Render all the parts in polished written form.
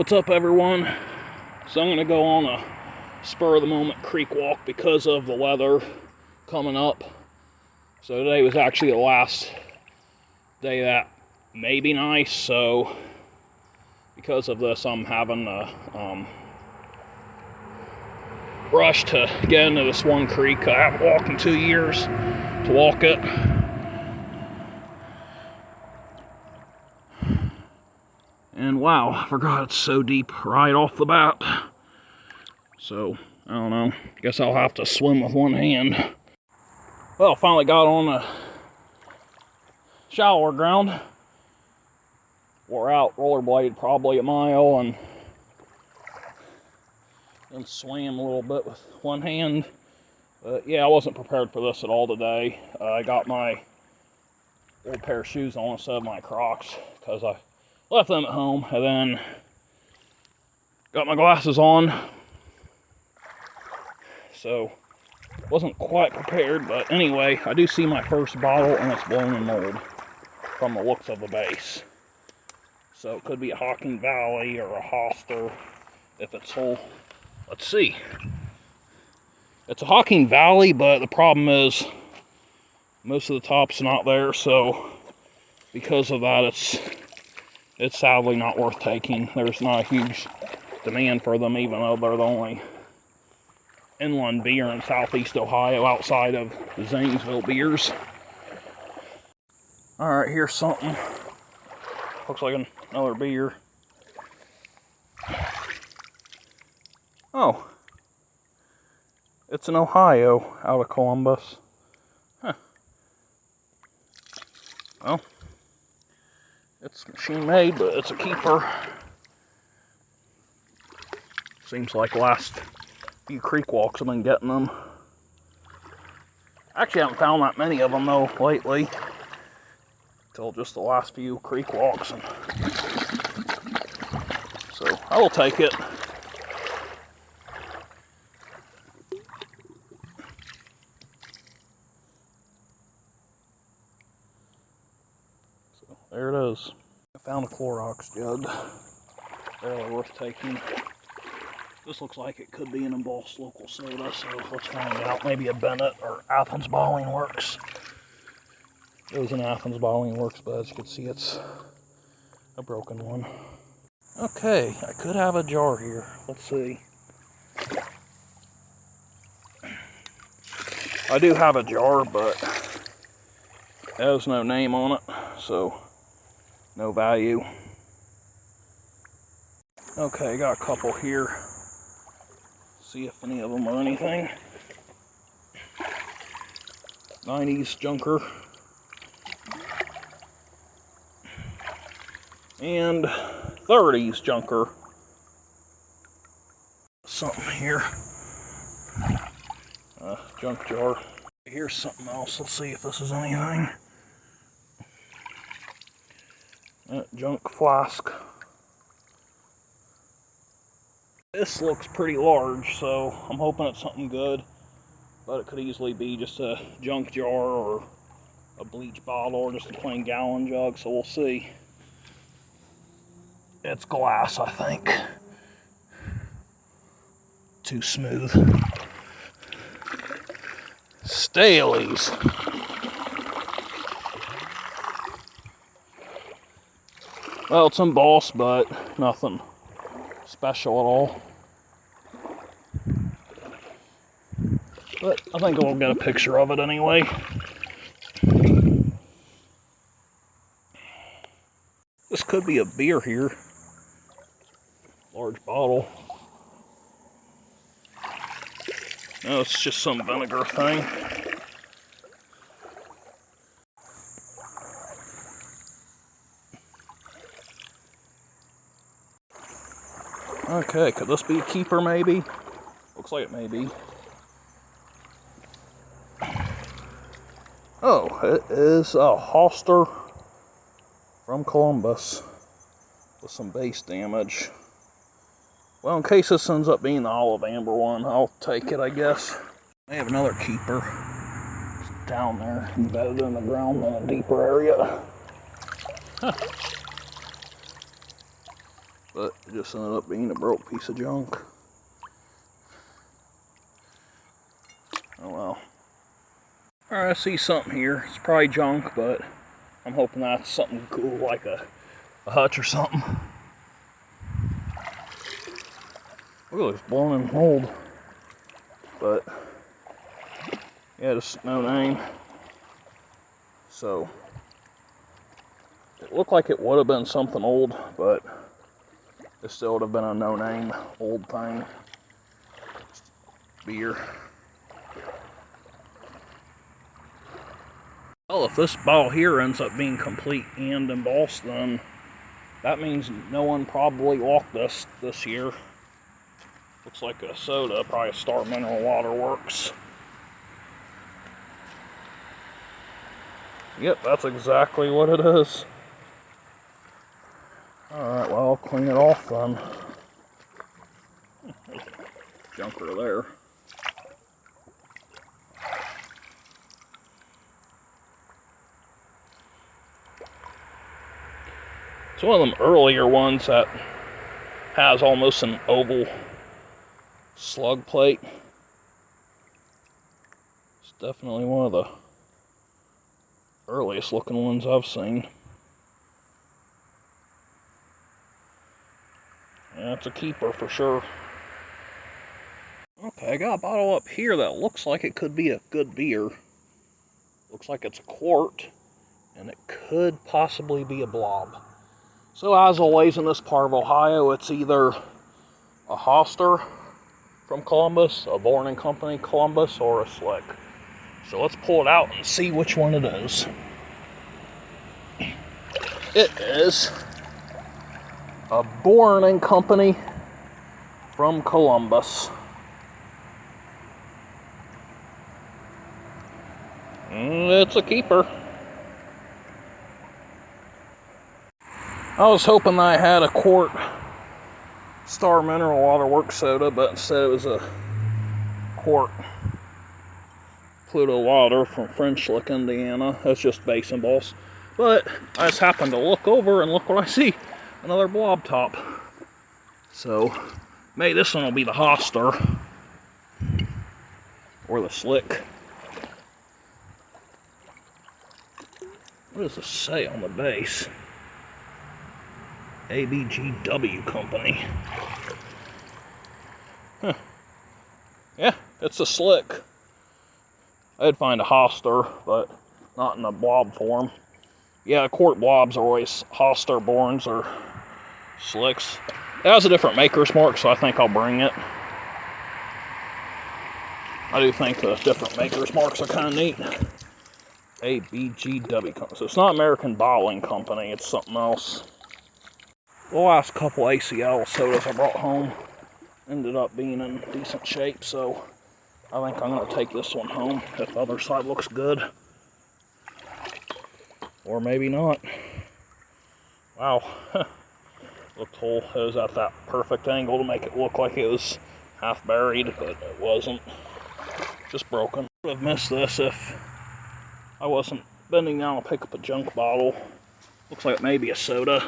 What's up, everyone? So I'm going to go on a spur of the moment creek walk because of the weather coming up. So today was actually the last day that may be nice, so because of this I'm having to rush to get into this one creek. I haven't walked in 2 years to walk it. And wow, I forgot it's so deep right off the bat. So, I don't know. Guess I'll have to swim with one hand. Well, finally got on the shallower ground. Wore out, rollerblade probably a mile, and then swam a little bit with one hand. But yeah, I wasn't prepared for this at all today. I got my old pair of shoes on instead of my Crocs because I left them at home, and then got my glasses on. So, wasn't quite prepared, but anyway, I do see my first bottle, and it's blown in mold from the looks of the base. So it could be a Hocking Valley or a Hoster if it's whole. Let's see. It's a Hocking Valley, but the problem is most of the top's not there, so because of that, it's sadly not worth taking. There's not a huge demand for them, even though they're the only inland beer in southeast Ohio outside of the Zanesville beers. Alright, here's something. Looks like another beer. Oh. It's in Ohio, out of Columbus. Huh. Well, it's machine made, but it's a keeper. Seems like the last few creek walks I've been getting them. Actually, I haven't found that many of them though lately. Till just the last few creek walks. So I will take it. So there it is. I found a Clorox jug. Barely worth taking. This looks like it could be an embossed local soda, so let's find out. Maybe a Bennett or Athens Bottling Works. It was an Athens Bottling Works, but as you can see, it's a broken one. Okay, I could have a jar here. Let's see. I do have a jar, but it has no name on it, so no value. Okay, got a couple here. See if any of them are anything. 90s junker. And 30s junker. Something here. Junk jar. Here's something else. Let's see if this is anything. Junk flask. This looks pretty large, so I'm hoping it's something good. But it could easily be just a junk jar or a bleach bottle or just a plain gallon jug, so we'll see. It's glass, I think. Too smooth. Staley's. Well, it's embossed, but nothing special at all. But I think we'll get a picture of it anyway. This could be a beer here. Large bottle. No, it's just some vinegar thing. Okay, could this be a keeper maybe? Looks like it may be. Oh, it is a Hoster from Columbus with some base damage. Well, in case this ends up being the olive amber one, I'll take it, I guess. They have another keeper. It's down there, embedded in the ground in a deeper area. Huh. But it just ended up being a broke piece of junk. Oh well. Alright, I see something here. It's probably junk, but I'm hoping that's something cool like a hutch or something. Look at this blown in mold. But yeah, just no name. So it looked like it would have been something old, but it still would have been a no name old thing. Beer. Well, if this bottle here ends up being complete and embossed, then that means no one probably walked this year. Looks like a soda, probably a Star Mineral Water Works. Yep, that's exactly what it is. Alright, well, I'll clean it off then. Junker there. It's one of them earlier ones that has almost an oval slug plate. It's definitely one of the earliest looking ones I've seen. Yeah, it's a keeper for sure. Okay, I got a bottle up here that looks like it could be a good beer. Looks like it's a quart, and it could possibly be a blob. So as always in this part of Ohio, it's either a Hoster from Columbus, a Born & Company Columbus, or a Slick. So let's pull it out and see which one it is. It is a Born & Company from Columbus. It's a keeper. I was hoping I had a quart Star Mineral Water Works soda, but instead it was a quart Pluto Water from French Lick, Indiana. That's just base embossed. But I just happened to look over and look what I see. Another blob top. So maybe this one will be the Hoster or the Slick. What does this say on the base? ABGW Company. Huh. Yeah, it's a Slick. I'd find a Hoster, but not in a blob form. Yeah, quart blobs are always Hoster Borns or Slicks. It has a different maker's mark, so I think I'll bring it. I do think the different maker's marks are kind of neat. ABGW Company. So it's not American Bottling Company, it's something else. The last couple ACL sodas I brought home ended up being in decent shape, so I think I'm going to take this one home if the other side looks good. Or maybe not. Wow. Looked whole. It was at that perfect angle to make it look like it was half buried, but it wasn't. Just broken. I would have missed this if I wasn't bending down to pick up a junk bottle. Looks like it may be a soda.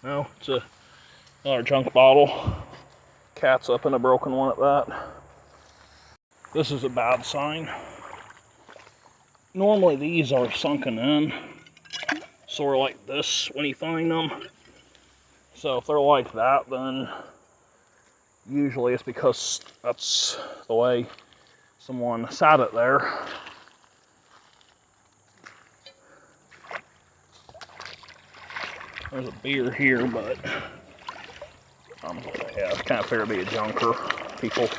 No, it's another junk bottle. Cat's up in a broken one at that. This is a bad sign. Normally these are sunken in, sort of like this when you find them. So if they're like that, then usually it's because that's the way someone sat it there. There's a beer here, but yeah, it's kind of fair to be a junker. People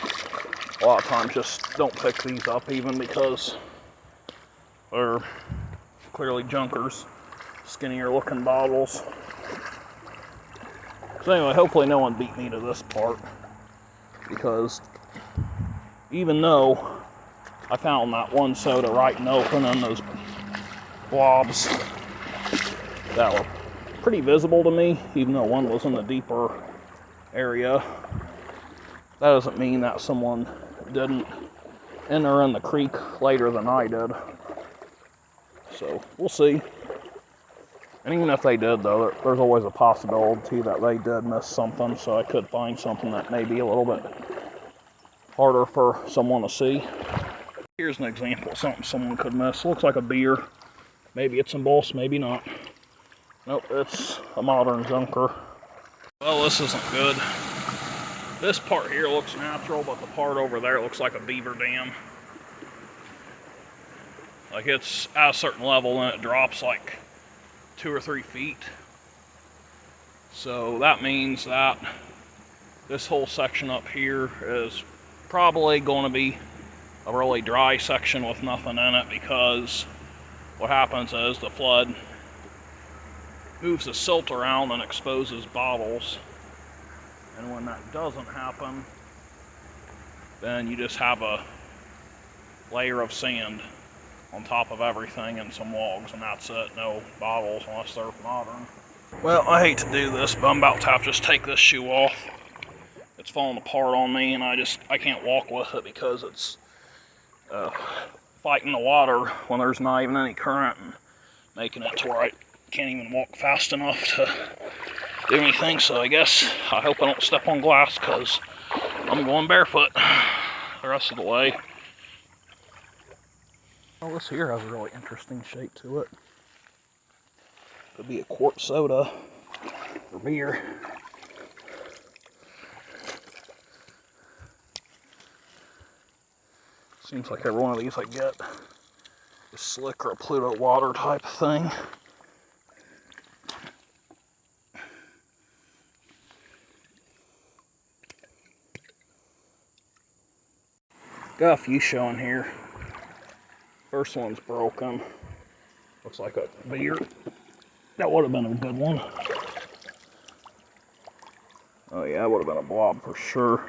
a lot of times just don't pick these up even because they're clearly junkers. Skinnier looking bottles. So anyway, hopefully no one beat me to this part, because even though I found that one soda right and open and those blobs that were pretty visible to me, even though one was in a deeper area, that doesn't mean that someone didn't enter in the creek later than I did. So we'll see. And even if they did, though, there's always a possibility that they did miss something, so I could find something that may be a little bit harder for someone to see. Here's an example of something someone could miss. Looks like a beer. Maybe it's embossed, maybe not. Nope, it's a modern junker. Well, this isn't good. This part here looks natural, but the part over there looks like a beaver dam. Like it's at a certain level and it drops like 2 or 3 feet. So that means that this whole section up here is probably going to be a really dry section with nothing in it, because what happens is the flood moves the silt around and exposes bottles. And when that doesn't happen, then you just have a layer of sand on top of everything and some logs, and that's it. No bottles unless they're modern. Well, I hate to do this, but I'm about to have to just take this shoe off. It's falling apart on me, and I can't walk with it because it's fighting the water when there's not even any current, and making it to where I can't even walk fast enough to do anything. So I guess I hope I don't step on glass, because I'm going barefoot the rest of the way. Well, this here has a really interesting shape to it. Could be a quart soda or beer. Seems like every one of these I get is slick or a Pluto water type thing. Got a few showing here. First one's broken. Looks like a beer. That would have been a good one. Oh yeah, that would have been a blob for sure.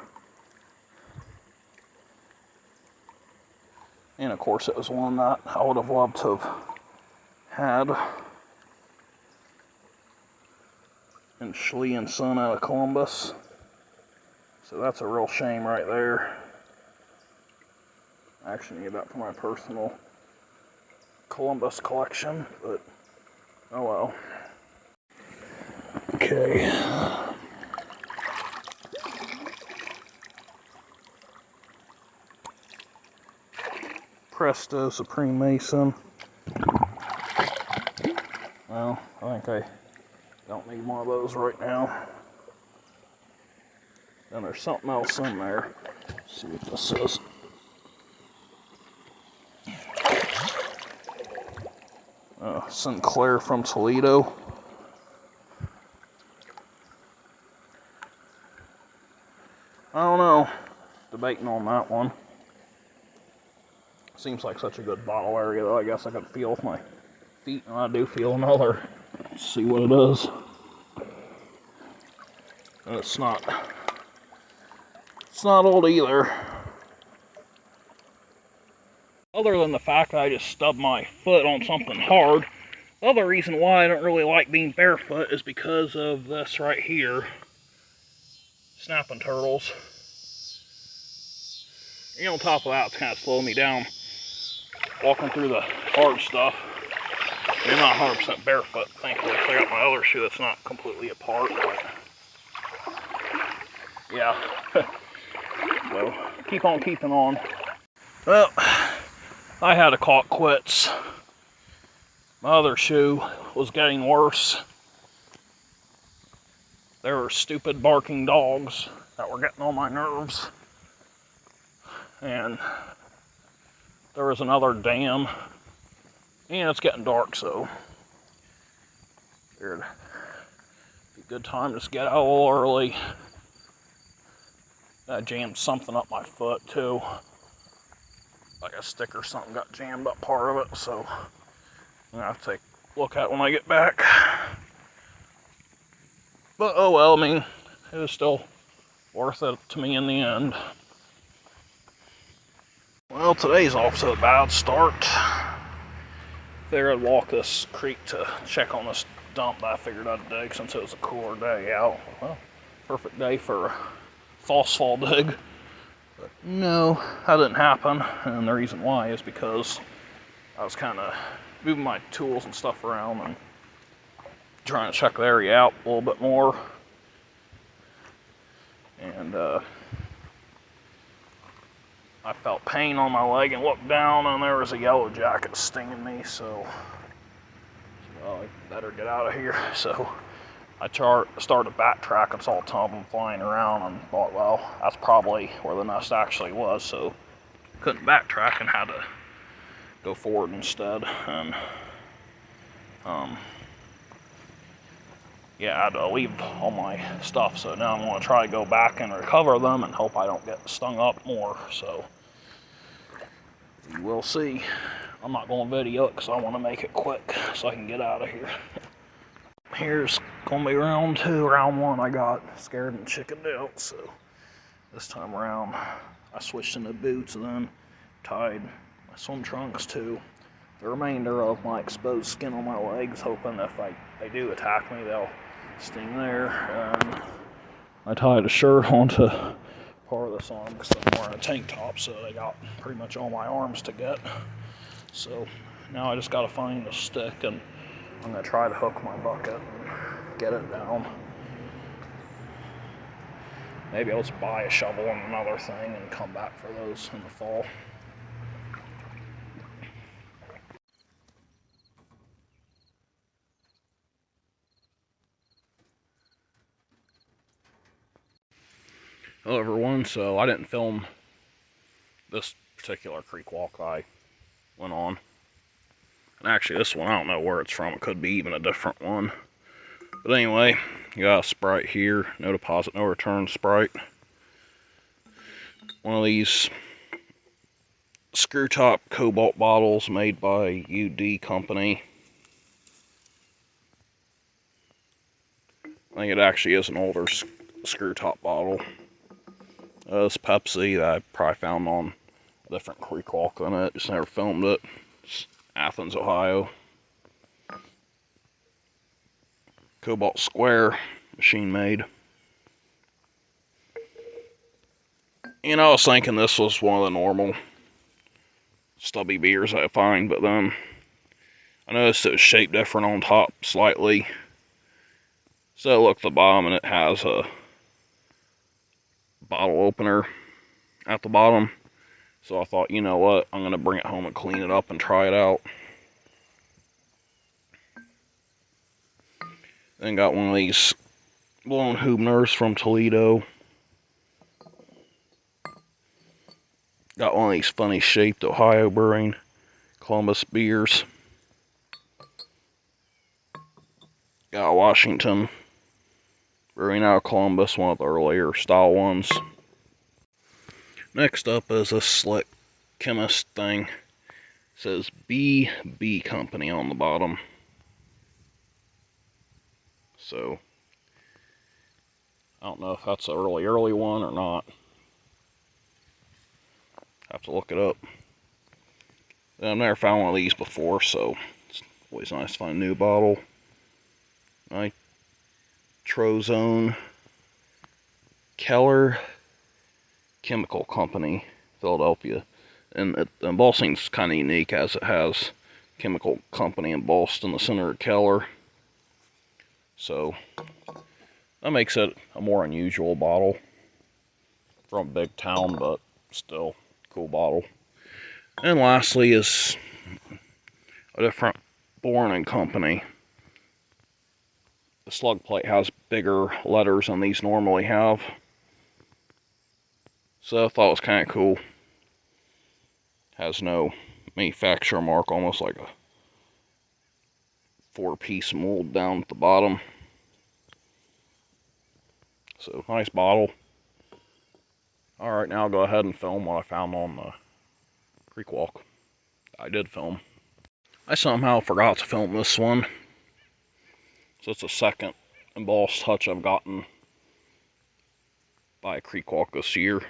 And of course it was one that I would have loved to have had in Schley and Son out of Columbus. So that's a real shame right there. I actually need that for my personal Columbus collection, but oh well. Okay. Presto Supreme Mason. Well, I think I don't need one of those right now. Then there's something else in there. Let's see what this is. Sinclair from Toledo. I don't know. Debating on that one. Seems like such a good bottle area, though. I guess I could feel with my feet, and I do feel another. Let's see what it is. And it's not old either. Other than the fact that I just stubbed my foot on something hard, the other reason why I don't really like being barefoot is because of this right here. Snapping turtles. And on top of that, it's kind of slowing me down walking through the hard stuff. I'm not 100% barefoot, thankfully. So I got my other shoe that's not completely apart, but yeah. So keep on keeping on. Well, I had to call it quits. My other shoe was getting worse. There were stupid barking dogs that were getting on my nerves. And there was another dam. And it's getting dark, so figured it'd be a good time to just get out a little early. I jammed something up my foot too. Like a stick or something got jammed up part of it, so I'm gonna have to take a look at it when I get back. But oh well, I mean, it was still worth it to me in the end. Well, today's off to a bad start. Figured I'd walk this creek to check on this dump that I figured I'd dig since it was a cooler day out. Well, perfect day for a false fall dig. But no, that didn't happen. And the reason why is because I was kind of moving my tools and stuff around, and trying to check the area out a little bit more. And I felt pain on my leg and looked down, and there was a yellow jacket stinging me, so well, I better get out of here. So I started to backtrack and saw a ton of them flying around and thought, well, that's probably where the nest actually was, so couldn't backtrack and had to go forward instead. And yeah, I had to leave all my stuff, so now I'm going to try to go back and recover them and hope I don't get stung up more. So we will see. I'm not going to video it because I want to make it quick so I can get out of here. Here's going to be round 2. Round 1 I got scared and chickened out, so this time around I switched into boots and then tied my swim trunks to the remainder of my exposed skin on my legs, hoping if they do attack me, they'll sting there. And I tied a shirt onto part of this arm because I'm wearing a tank top, so they got pretty much all my arms to get. So now I just got to find a stick, and I'm going to try to hook my bucket and get it down. Maybe I'll just buy a shovel and another thing and come back for those in the fall. Hello everyone, so I didn't film this particular creek walk I went on. And actually this one, I don't know where it's from, it could be even a different one. But anyway, you got a Sprite here, no deposit, no return Sprite. One of these screw top cobalt bottles made by UD company. I think it actually is an older screw top bottle. This Pepsi that I probably found on a different creek walk on it, just never filmed it. It's Athens, Ohio. Cobalt Square, machine made. You know, I was thinking this was one of the normal stubby beers I find, but then I noticed it was shaped different on top slightly. So I looked at the bottom and it has a bottle opener at the bottom. So I thought, you know what, I'm going to bring it home and clean it up and try it out. Then got one of these blown Hubners from Toledo. Got one of these funny shaped Ohio brewing Columbus beers. Got a Washington brewing out of Columbus, one of the earlier style ones. Next up is a slick chemist thing. It says BB Company on the bottom. So I don't know if that's an early one or not. Have to look it up. I've never found one of these before, so it's always nice to find a new bottle. Nitrozone Keller Chemical Company, Philadelphia. And the embossing's kind of unique, as it has chemical company embossed in the center of Keller. So that makes it a more unusual bottle from a big town, but still cool bottle. And lastly is a different Bourne & Company. The slug plate has bigger letters than these normally have. So I thought it was kind of cool. Has no manufacturer mark, almost like a 4-piece mold down at the bottom. So nice bottle. Alright, now I'll go ahead and film what I found on the creek walk. I did film. I somehow forgot to film this one. So it's the second embossed hutch I've gotten by a creek walk this year.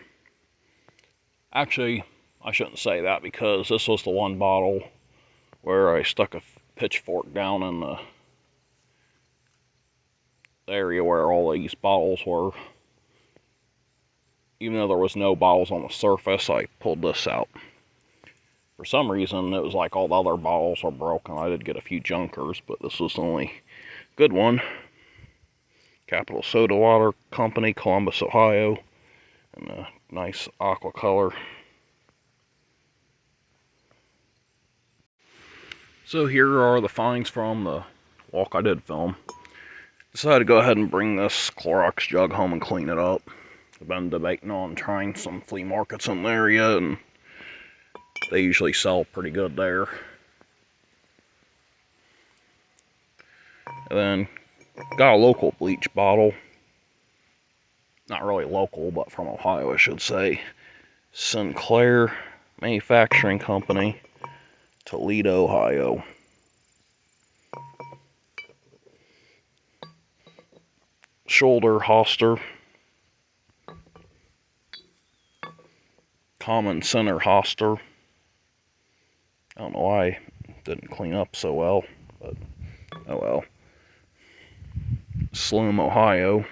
Actually, I shouldn't say that, because this was the one bottle where I stuck a pitchfork down in the area where all these bottles were. Even though there was no bottles on the surface, I pulled this out. For some reason, it was like all the other bottles were broken. I did get a few junkers, but this was the only Good one. Capital Soda Water Company, Columbus, Ohio. And a nice aqua color. So here are the finds from the walk I did film. Decided to go ahead and bring this Clorox jug home and clean it up. I've been debating on trying some flea markets in the area, and they usually sell pretty good there. And then got a local bleach bottle. Not really local, but from Ohio, I should say. Sinclair Manufacturing Company, Toledo, Ohio. Shoulder Hoster. Common Center Hoster. I don't know why it didn't clean up so well, but oh well. Sloom, Ohio.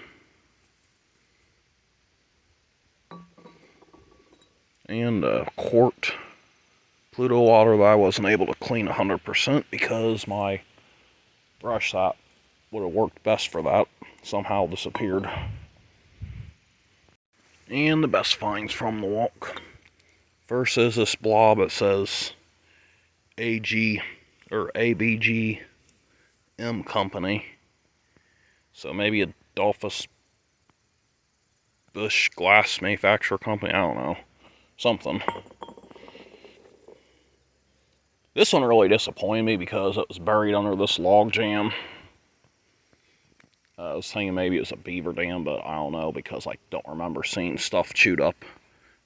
And a quart Pluto water that I wasn't able to clean 100% because my brush that would have worked best for that somehow disappeared. And the best finds from the walk. First is this blob. It says AG or ABGM Company. So maybe a Dolphus Bush Glass Manufacturer Company. I don't know. Something. This one really disappointed me because it was buried under this log jam. I was thinking maybe it was a beaver dam, but I don't know because I don't remember seeing stuff chewed up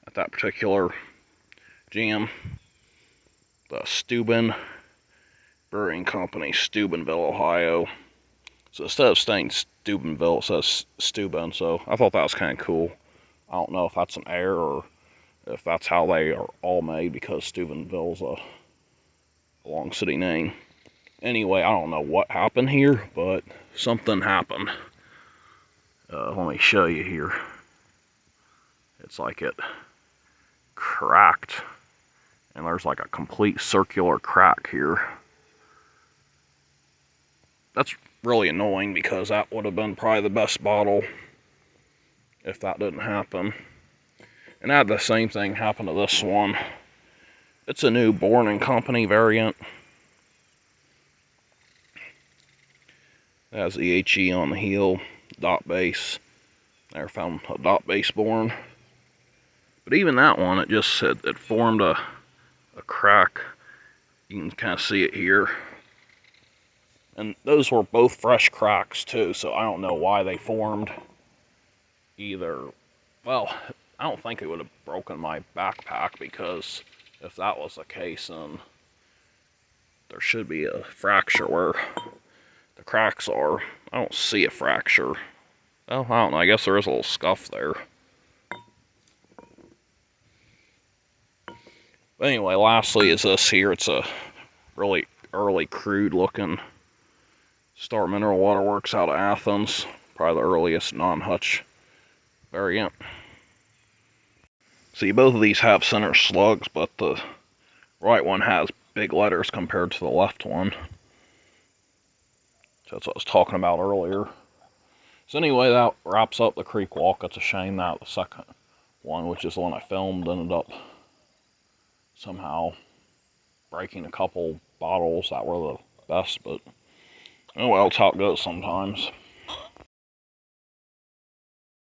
at that particular jam. The Steuben Brewing Company, Steubenville, Ohio. So instead of saying Steubenville, it says Steuben, so I thought that was kind of cool. I don't know if that's an error or if that's how they are all made, because Steubenville's a long city name. Anyway, I don't know what happened here, but something happened. Let me show you here. It's like it cracked, and there's like a complete circular crack here. That's really annoying because that would have been probably the best bottle if that didn't happen. And I had the same thing happen to this one. It's a new Born & Company variant. It has the HE on the heel, dot base. Never found a dot base Born. But even that one, it just said it formed a crack. You can kind of see it here. And those were both fresh cracks too, so I don't know why they formed either. Well, I don't think it would have broken my backpack, because if that was the case, then there should be a fracture where the cracks are. I don't see a fracture. Well, I don't know, I guess there is a little scuff there. But anyway, lastly is this here. It's a really early crude looking Star Mineral Waterworks out of Athens. Probably the earliest non-hutch variant. See, both of these have center slugs, but the right one has big letters compared to the left one. So that's what I was talking about earlier. So anyway, that wraps up the creek walk. It's a shame that the second one, which is the one I filmed, ended up somehow breaking a couple bottles that were the best, but oh well, it's how it goes sometimes.